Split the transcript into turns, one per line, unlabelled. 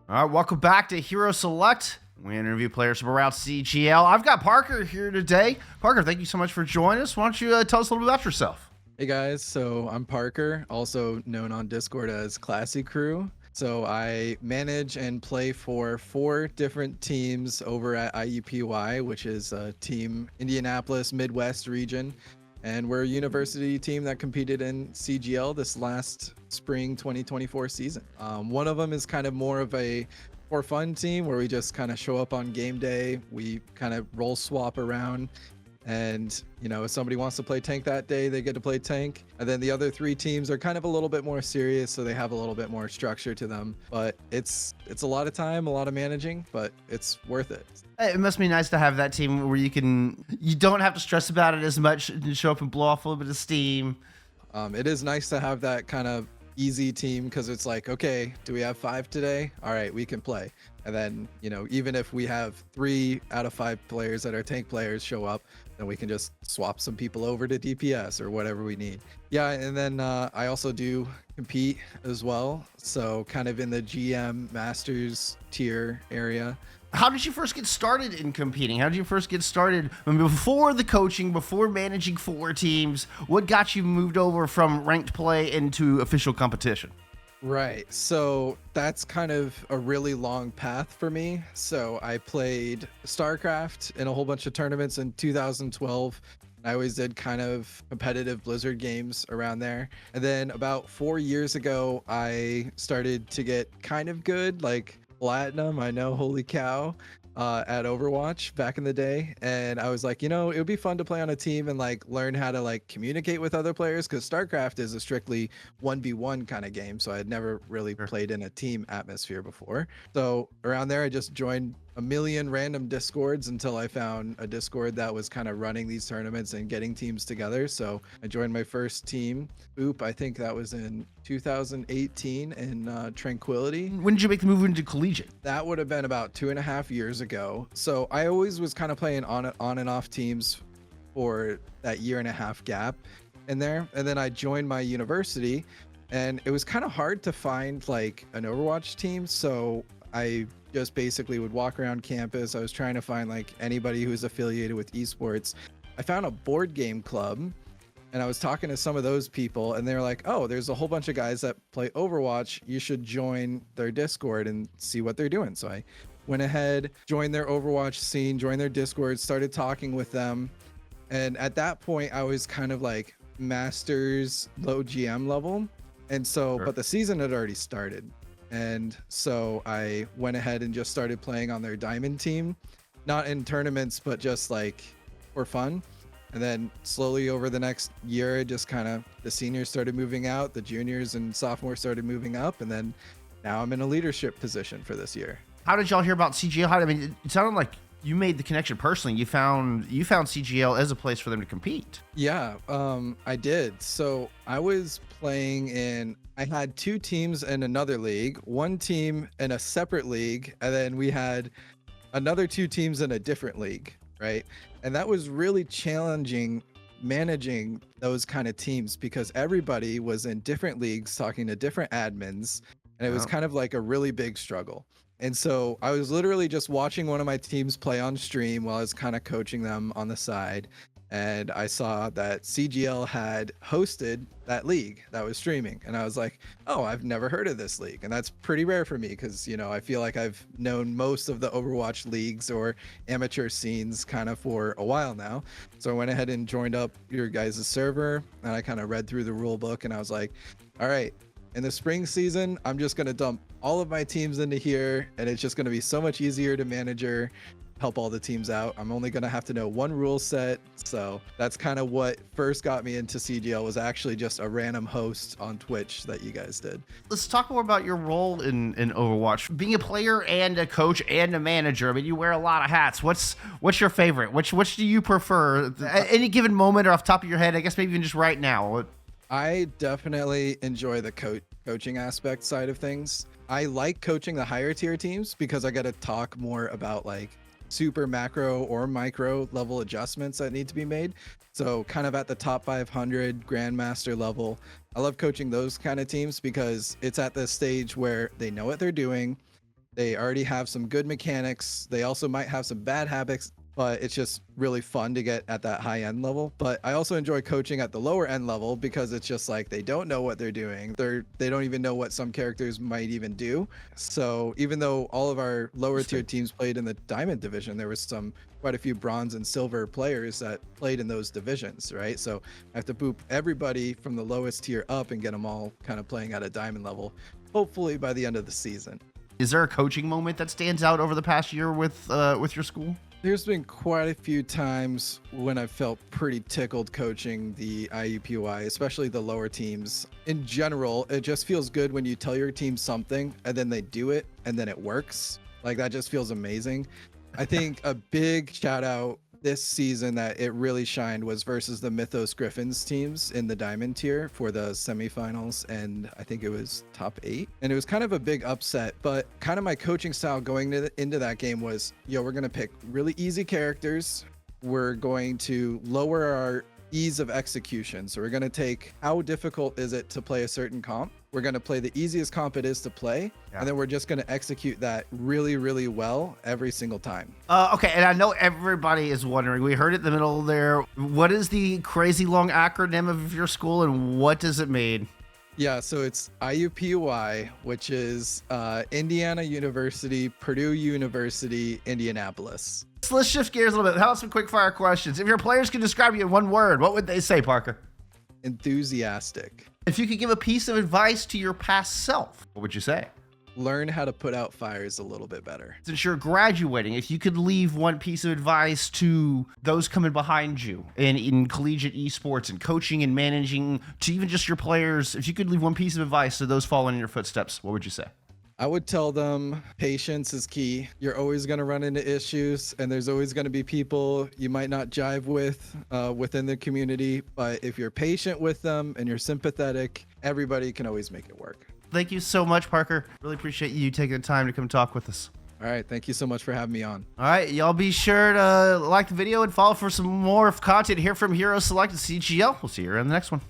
All right, welcome back to Hero Select. We interview players from around CGL. I've got Parker here today. Parker, thank you so much for joining us. Why don't you tell us a little bit about yourself?
Hey guys, so I'm Parker, also known on Discord as Classykru. So I manage and play for 4 different teams over at IUPY, which is Team Indianapolis Midwest region. And we're a university team that competed in CGL this last spring 2024 season. One of them is kind of more of a for fun team where we just kind of show up on game day. We kind of role swap around. And, if somebody wants to play tank that day, they get to play tank. And then the other 3 teams are kind of a little bit more serious, so they have a little bit more structure to them. But it's a lot of time, a lot of managing, but it's worth it.
It must be nice to have that team where you don't have to stress about it as much and show up and blow off a little bit of steam.
It is nice to have that kind of easy team because it's like, okay, do we have 5 today? All right, we can play. And then, even if we have 3 out of 5 players that are tank players show up, then we can just swap some people over to DPS or whatever we need. Yeah, and then I also do compete as well. So kind of in the GM Masters tier area.
How did you first get started in competing? How did you first get started? I mean, before the coaching, before managing 4 teams, what got you moved over from ranked play into official competition?
Right. So that's kind of a really long path for me. So I played StarCraft in a whole bunch of tournaments in 2012. I always did kind of competitive Blizzard games around there. And then about 4 years ago, I started to get kind of good, like platinum. I know, holy cow. At Overwatch back in the day, and I was like, it would be fun to play on a team and like learn how to like communicate with other players, because StarCraft is a strictly 1v1 kind of game, so I had never really played in a team atmosphere before. So around there I just joined a million random discords until I found a discord that was kind of running these tournaments and getting teams together. So I joined my first team, I think that was in 2018 in Tranquility.
When did you make the move into collegiate?
That would have been about 2.5 years ago. So I always was kind of playing on and off teams for that 1.5 year gap in there. And then I joined my university, and it was kind of hard to find like an Overwatch team. So I just basically would walk around campus. I was trying to find like anybody who was affiliated with esports. I found a board game club, and I was talking to some of those people, and they were like, oh, there's a whole bunch of guys that play Overwatch. You should join their Discord and see what they're doing. So I went ahead, joined their Overwatch scene, joined their Discord, started talking with them. And at that point, I was kind of like Masters low GM level. And so, but the season had already started. And so I went ahead and just started playing on their Diamond team, not in tournaments, but just like for fun. And then slowly over the next year, just kind of the seniors started moving out, the juniors and sophomores started moving up, and then now I'm in a leadership position for this year.
How did y'all hear about CGL? I mean, it sounded like you made the connection personally. You found CGL as a place for them to compete.
Yeah, I did. So I was playing I had 2 teams in another league, 1 team in a separate league, and then we had another 2 teams in a different league, right? And that was really challenging managing those kind of teams because everybody was in different leagues talking to different admins, and it was kind of like a really big struggle. And so I was literally just watching one of my teams play on stream while I was kind of coaching them on the side. And I saw that CGL had hosted that league that was streaming. And I was like, oh, I've never heard of this league. And that's pretty rare for me because, I feel like I've known most of the Overwatch leagues or amateur scenes kind of for a while now. So I went ahead and joined up your guys' server, and I kind of read through the rule book, and I was like, all right, in the spring season, I'm just going to dump all of my teams into here, and it's just going to be so much easier to manage help all the teams out. I'm only going to have to know one rule set. So that's kind of what first got me into CGL, was actually just a random host on Twitch that you guys did.
Let's talk more about your role in Overwatch. Being a player and a coach and a manager, I mean, you wear a lot of hats. What's your favorite? Which do you prefer? At any given moment or off the top of your head, I guess maybe even just right now.
I definitely enjoy the coaching aspect side of things. I like coaching the higher tier teams because I got to talk more about like super macro or micro level adjustments that need to be made. So kind of at the top 500 grandmaster level, I love coaching those kind of teams because it's at the stage where they know what they're doing. They already have some good mechanics. They also might have some bad habits, but it's just really fun to get at that high end level. But I also enjoy coaching at the lower end level because it's just like they don't know what they're doing. They don't even know what some characters might even do. So even though all of our lower tier teams played in the diamond division, there was quite a few bronze and silver players that played in those divisions, right? So I have to boop everybody from the lowest tier up and get them all kind of playing at a diamond level, hopefully by the end of the season.
Is there a coaching moment that stands out over the past year with your school?
There's been quite a few times when I felt pretty tickled coaching the IUPUI, especially the lower teams. In general, it just feels good when you tell your team something and then they do it and then it works. Like that just feels amazing. I think a big shout out this season that it really shined was versus the Mythos Griffins teams in the diamond tier for the semifinals, and I think it was top 8, and it was kind of a big upset. But kind of my coaching style going into that game was, we're gonna pick really easy characters, we're going to lower our ease of execution, so we're going to take how difficult is it to play a certain comp, we're going to play the easiest comp it is to play, and then we're just going to execute that really, really well every single time.
Okay, and I know everybody is wondering, we heard it in the middle there, what is the crazy long acronym of your school and what does it mean?
Yeah, so it's IUPUI, which is Indiana University, Purdue University, Indianapolis.
So let's shift gears a little bit. How about some quick fire questions? If your players could describe you in one word, what would they say, Parker?
Enthusiastic.
If you could give a piece of advice to your past self, what would you say?
Learn how to put out fires a little bit better.
Since you're graduating, if you could leave one piece of advice to those coming behind you in collegiate esports and coaching and managing, to even just your players, if you could leave one piece of advice to those following in your footsteps, what would you say?
I would tell them patience is key. You're always going to run into issues, and there's always going to be people you might not jive with within the community. But if you're patient with them and you're sympathetic, everybody can always make it work.
Thank you so much, Parker. Really appreciate you taking the time to come talk with us.
All right. Thank you so much for having me on.
All right. Y'all be sure to like the video and follow for some more content here from Hero Select CGL. We'll see you in the next one.